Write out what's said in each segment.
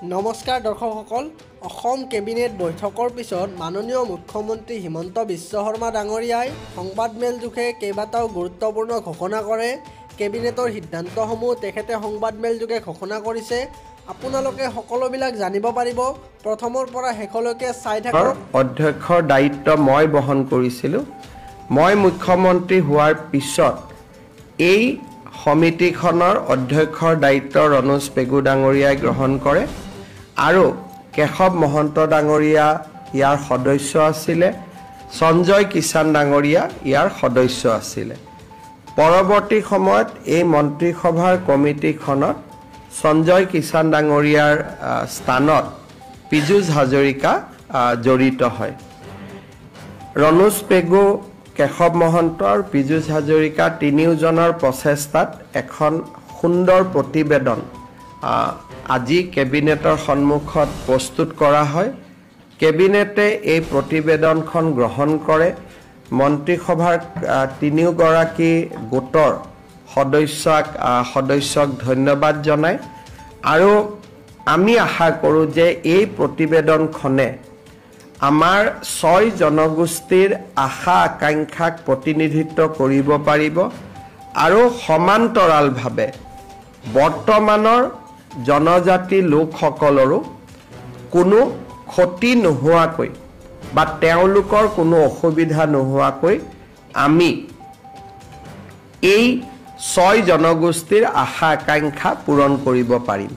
নমস্কাৰ দৰ্শকসকল অসম কেবিনেট বৈঠকৰ পিছত মাননীয় মুখ্যমন্ত্ৰী হিমন্ত বিশ্ব শৰ্মা ডাঙৰীয়াই সংবাদমেলযোগে কেইবাটাও গুৰুত্বপূৰ্ণ ঘোষণা কৰে। কেবিনেটৰ সিদ্ধান্তসমূহ তেখেতে সংবাদমেলযোগে ঘোষণা কৰিছে। আপোনালোকে সকলোবিলাক জানিব পাৰিব। প্ৰথমৰ পৰা শেষলৈকে চাই থাকক। অধ্যক্ষৰ দায়িত্ব মই বহন কৰিছিলোঁ। মই মুখ্যমন্ত্ৰী হোৱাৰ পিছত এই সমিতিখনৰ অধ্যক্ষৰ দায়িত্ব ৰণোজ পেগু ডাঙৰীয়াই গ্ৰহণ কৰে আৰু কেশৱ মহন্ত ডাঙৰীয়া ইয়াৰ সদস্য আছিলে, সঞ্জয় কিষাণ ডাঙৰীয়া ইয়াৰ সদস্য আছিলে। পৰৱৰ্তী সময়ত এই মন্ত্ৰীসভাৰ কমিটিখনত সঞ্জয় কিষাণ ডাঙৰীয়াৰ স্থানত পীযুষ হাজৰিকা জড়িত হয়। ৰণোজ পেগু, কেশৱ মহন্ত আৰু পীযুষ হাজৰিকা তিনিওজনৰ প্ৰচেষ্টাত এখন সুন্দৰ প্ৰতিবেদন আজি কেবিনেটৰ সন্মুখত প্ৰস্তুত কৰা হয়। কেবিনেটে এই প্ৰতিবেদনখন গ্ৰহণ কৰে। মন্ত্ৰীসভাৰ তিনিওগৰাকী গোটৰ সদস্যক ধন্যবাদ জনায় আৰু আমি আশা কৰোঁ যে এই প্ৰতিবেদনখনে আমাৰ 6 জনগোষ্ঠীৰ আশা আকাংক্ষাক প্ৰতিনিধিত্ব কৰিব পাৰিব আৰু সমান্তৰালভাৱে বৰ্তমানৰ জনজাতি লোকসকলৰো কোনো ক্ষতি নোহোৱাকৈ বা তেওঁলোকৰ কোনো অসুবিধা নোহোৱাকৈ আমি এই 6 জনগোষ্ঠীৰ আশা আকাংক্ষা পূৰণ কৰিব পাৰিম।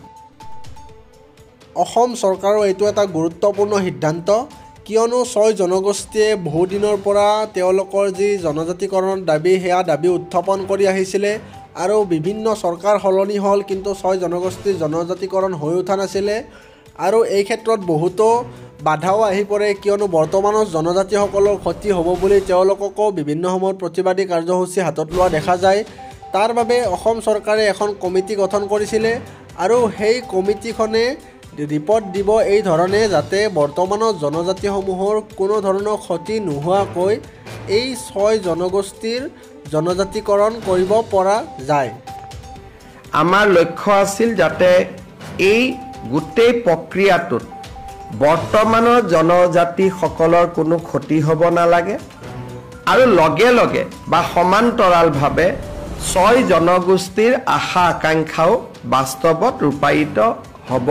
অসম চৰকাৰৰ এইটো এটা গুৰুত্বপূৰ্ণ সিদ্ধান্ত, কিয়নো 6 জনগোষ্ঠীয়ে বহুদিনৰ পৰা তেওঁলোকৰ যি জনজাতিকৰণৰ দাবী সেয়া দাবী উত্থাপন কৰি আহিছিলে আৰু বিভিন্ন চৰকাৰ সলনি হ'ল, কিন্তু 6 জনগোষ্ঠীৰ জনজাতিকৰণ হৈ উঠা নাছিলে আৰু এই ক্ষেত্ৰত বহুতো বাধাও আহি পৰে, কিয়নো বৰ্তমানৰ জনজাতিসকলৰ ক্ষতি হ'ব বুলি তেওঁলোককো বিভিন্ন সময়ত প্ৰতিবাদী কাৰ্যসূচী হাতত লোৱা দেখা যায়। তাৰ বাবে অসম চৰকাৰে এখন কমিটি গঠন কৰিছিলে আৰু সেই কমিটিখনে ৰিপৰ্ট দিব এই ধৰণে, যাতে বৰ্তমানৰ জনজাতিসমূহৰ কোনো ধৰণৰ ক্ষতি নোহোৱাকৈ এই 6 জনগোষ্ঠীৰ জনজাতিকৰণ কৰিব পৰা যায়। আমাৰ লক্ষ্য আছিল যাতে এই গোটেই প্ৰক্ৰিয়াটোত বৰ্তমানৰ জনজাতিসকলৰ কোনো ক্ষতি হ'ব নালাগে আৰু লগে লগে বা সমান্তৰালভাৱে 6 জনগোষ্ঠীৰ আশা আকাংক্ষাও বাস্তৱত ৰূপায়িত হ'ব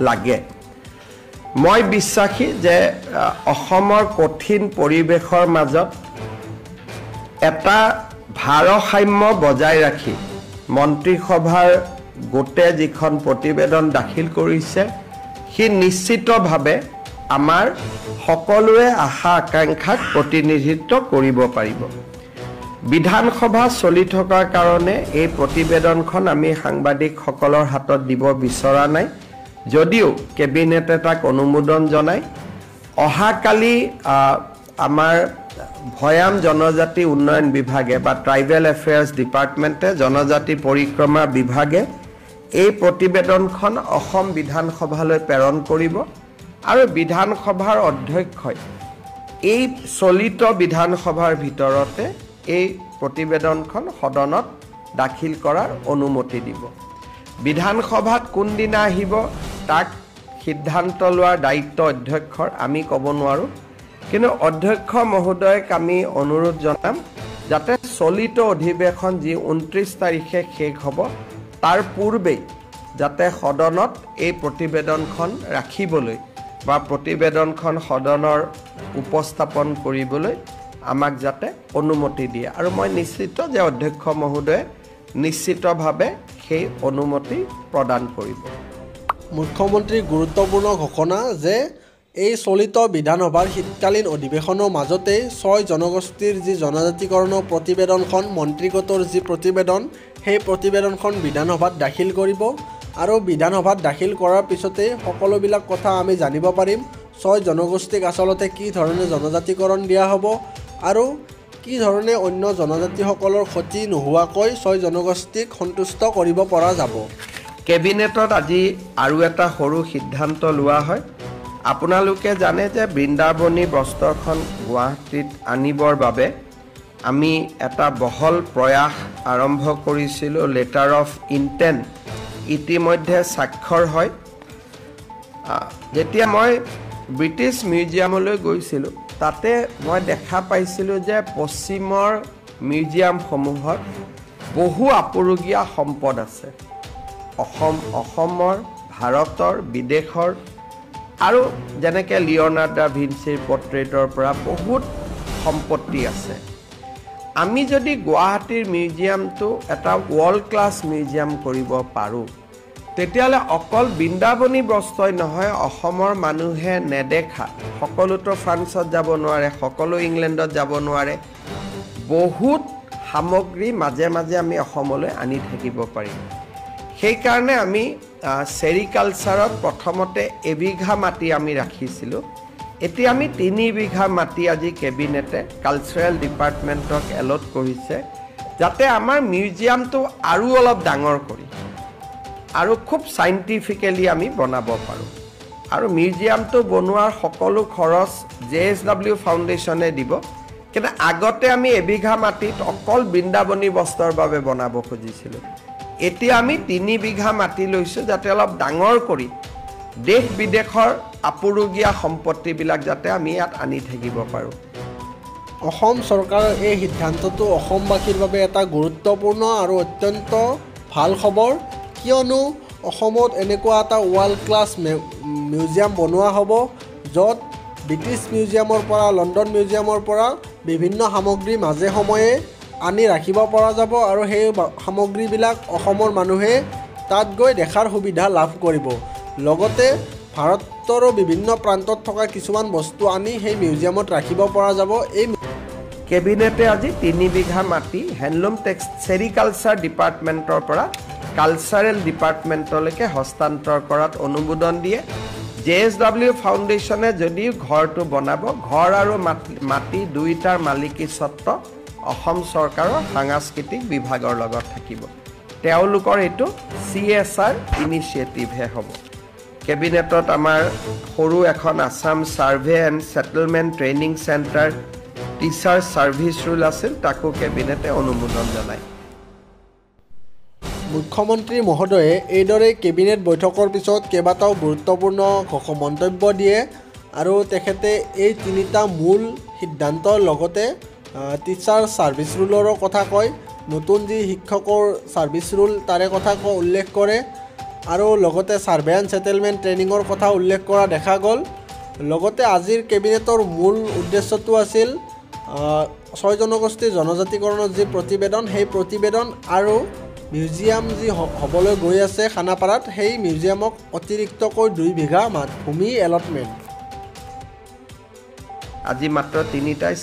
লাগে। মই বিশ্বাসী যে অসমৰ কঠিন পৰিৱেশৰ মাজত এটা ভাৰসাম্য বজাই ৰাখি মন্ত্ৰীসভাৰ গোটে যিখন প্ৰতিবেদন দাখিল কৰিছে সি নিশ্চিতভাৱে আমাৰ সকলোৰে আশা আকাংক্ষাক প্ৰতিনিধিত্ব কৰিব পাৰিব। বিধানসভা চলি থকাৰ কাৰণে এই প্ৰতিবেদনখন আমি সাংবাদিকসকলৰ হাতত দিব বিচৰা নাই, যদিও কেবিনেটে তাক অনুমোদন জনায়। অহাকালি আমাৰ ভৈয়াম জনজাতি উন্নয়ন বিভাগে বা ট্ৰাইবেল এফেয়াৰ্ছ ডিপাৰ্টমেণ্টে জনজাতি পৰিক্ৰমা বিভাগে এই প্ৰতিবেদনখন অসম বিধানসভালৈ প্ৰেৰণ কৰিব আৰু বিধানসভাৰ অধ্যক্ষই এই চলিত বিধানসভাৰ ভিতৰতে এই প্ৰতিবেদনখন সদনত দাখিল কৰাৰ অনুমতি দিব। বিধানসভাত কোনদিনা আহিব তাক সিদ্ধান্ত লোৱাৰ দায়িত্ব অধ্যক্ষৰ, আমি ক'ব নোৱাৰোঁ, কিন্তু অধ্যক্ষ মহোদয়ক আমি অনুৰোধ জনাম যাতে চলিত অধিৱেশন যি 29 তাৰিখে শেষ হ'ব তাৰ পূৰ্বেই যাতে সদনত এই প্ৰতিবেদনখন ৰাখিবলৈ বা প্ৰতিবেদনখন সদনৰ উপস্থাপন কৰিবলৈ আমাক যাতে অনুমতি দিয়ে আৰু মই নিশ্চিত যে অধ্যক্ষ মহোদয়ে নিশ্চিতভাৱে সেই অনুমতি প্ৰদান কৰিব। মুখ্যমন্ত্ৰীৰ গুৰুত্বপূৰ্ণ ঘোষণা যে এই চলিত বিধানসভাৰ শীতকালীন অধিৱেশনৰ মাজতেই 6 জনগোষ্ঠীৰ যি জনজাতিকৰণৰ প্ৰতিবেদনখন মন্ত্ৰীগোটৰ যি প্ৰতিবেদন সেই প্ৰতিবেদনখন বিধানসভাত দাখিল কৰিব আৰু বিধানসভাত দাখিল কৰাৰ পিছতেই সকলোবিলাক কথা আমি জানিব পাৰিম। 6 জনগোষ্ঠীক আচলতে কি ধৰণে জনজাতিকৰণ দিয়া হ'ব আৰু কি ধৰণে অন্য জনজাতিসকলৰ ক্ষতি নোহোৱাকৈ 6 জনগোষ্ঠীক সন্তুষ্ট কৰিব পৰা যাব। কেবিনেটত আজি আৰু এটা সৰু সিদ্ধান্ত লোৱা হয়। আপোনালোকে জানে যে বৃন্দাবনী বস্ত্ৰখন গুৱাহাটীত আনিবৰ বাবে আমি এটা বহল প্ৰয়াস আৰম্ভ কৰিছিলোঁ। লেটাৰ অফ ইণ্টেণ্ট ইতিমধ্যে স্বাক্ষৰ হয় যেতিয়া মই ব্ৰিটিছ মিউজিয়ামলৈ গৈছিলোঁ তাতে মই দেখা পাইছিলোঁ যে পশ্চিমৰ মিউজিয়ামসমূহত বহু আপুৰুগীয়া সম্পদ আছে। অসমৰ, ভাৰতৰ, বিদেশৰ আৰু যেনেকৈ লিঅ'নাৰ্ড দা ভিঞ্চিৰ পৰ্ট্ৰেটৰ পৰা বহুত সম্পত্তি আছে। আমি যদি গুৱাহাটীৰ মিউজিয়ামটো এটা ৱৰ্ল্ড ক্লাছ মিউজিয়াম কৰিব পাৰোঁ তেতিয়াহ'লে অকল বৃন্দাবনী বস্ত্ৰই নহয়, অসমৰ মানুহে নেদেখা, সকলোতো ফ্ৰান্সত যাব নোৱাৰে, সকলো ইংলেণ্ডত যাব নোৱাৰে, বহুত সামগ্ৰী মাজে মাজে আমি অসমলৈ আনি থাকিব পাৰিম। সেইকাৰণে আমি চেৰিকালচাৰত প্ৰথমতে এবিঘা মাটি আমি ৰাখিছিলোঁ। এতিয়া আমি 3 বিঘা মাটি আজি কেবিনেটে কালচাৰেল ডিপাৰ্টমেণ্টক এলট কৰিছে, যাতে আমাৰ মিউজিয়ামটো আৰু অলপ ডাঙৰ কৰি আৰু খুব চাইণ্টিফিকেলি আমি বনাব পাৰোঁ। আৰু মিউজিয়ামটো বনোৱাৰ সকলো খৰচ JSW ফাউণ্ডেশ্যনে দিব। কিন্তু আগতে আমি এবিঘা মাটিত অকল বৃন্দাবনী বস্ত্ৰৰ বাবে বনাব খুজিছিলোঁ। এতিয়া আমি 3 বিঘা মাটি লৈছোঁ, যাতে অলপ ডাঙৰ কৰি দেশ বিদেশৰ আপুৰুগীয়া সম্পত্তিবিলাক যাতে আমি ইয়াত আনি থাকিব পাৰোঁ। অসম চৰকাৰৰ এই সিদ্ধান্তটো অসমবাসীৰ বাবে এটা গুৰুত্বপূৰ্ণ আৰু অত্যন্ত ভাল খবৰ, কিয়নো অসমত এনেকুৱা এটা ৱৰ্ল্ড ক্লাছ মিউজিয়াম বনোৱা হ'ব, য'ত ব্ৰিটিছ মিউজিয়ামৰ পৰা, লণ্ডন মিউজিয়ামৰ পৰা বিভিন্ন সামগ্ৰী মাজে সময়ে আনি ৰাখিব পৰা যাব আৰু সেই সামগ্ৰীবিলাক অসমৰ মানুহে তাত গৈ দেখাৰ সুবিধা লাভ কৰিব। লগতে ভাৰতৰো বিভিন্ন প্ৰান্তত থকা কিছুমান বস্তু আনি সেই মিউজিয়ামত ৰাখিব পৰা যাব। এই কেবিনেটে আজি 3 বিঘা মাটি হেণ্ডলুম চেৰিকালচাৰ ডিপাৰ্টমেণ্টৰ পৰা কালচাৰেল ডিপাৰ্টমেণ্টলৈকে হস্তান্তৰ কৰাত অনুমোদন দিয়ে। JSW ফাউণ্ডেশ্যনে যদিও ঘৰটো বনাব, ঘৰ আৰু মাটি দুয়োটাৰ মালিকী স্বত্ব অসম চৰকাৰৰ সাংস্কৃতিক বিভাগৰ লগত থাকিব। তেওঁলোকৰ এইটো CSR ইনিচিয়েটিভহে হ'ব। কেবিনেটত আমাৰ সৰু এখন Assam survey and settlement training centre teacher service rule আছিল, তাকো কেবিনেটে অনুমোদন জনায়। মুখ্যমন্ত্ৰী মহোদয়ে এইদৰে কেবিনেট বৈঠকৰ পিছত কেইবাটাও গুৰুত্বপূৰ্ণ মন্তব্য দিয়ে আৰু তেখেতে এই 3টা মূল সিদ্ধান্তৰ লগতে টিচাৰ ছাৰ্ভিচ ৰুলৰো কথা কয়, নতুন যি শিক্ষকৰ ছাৰ্ভিচ ৰুল তাৰে কথা উল্লেখ কৰে আৰু লগতে ছাৰ্ভে এণ্ড ছেটেলমেণ্ট ট্ৰেইনিঙৰ কথা উল্লেখ কৰা দেখা গ'ল। লগতে আজিৰ কেবিনেটৰ মূল উদ্দেশ্যটো আছিল 6 জনগোষ্ঠীৰ জনজাতিকৰণৰ যি প্ৰতিবেদন, সেই প্ৰতিবেদন আৰু মিউজিয়াম যি হ'বলৈ গৈ আছে খানাপাৰাত, সেই মিউজিয়ামক অতিৰিক্তকৈ 2 বিঘা ভূমি এলটমেণ্ট। আজি মাত্ৰ 3টাই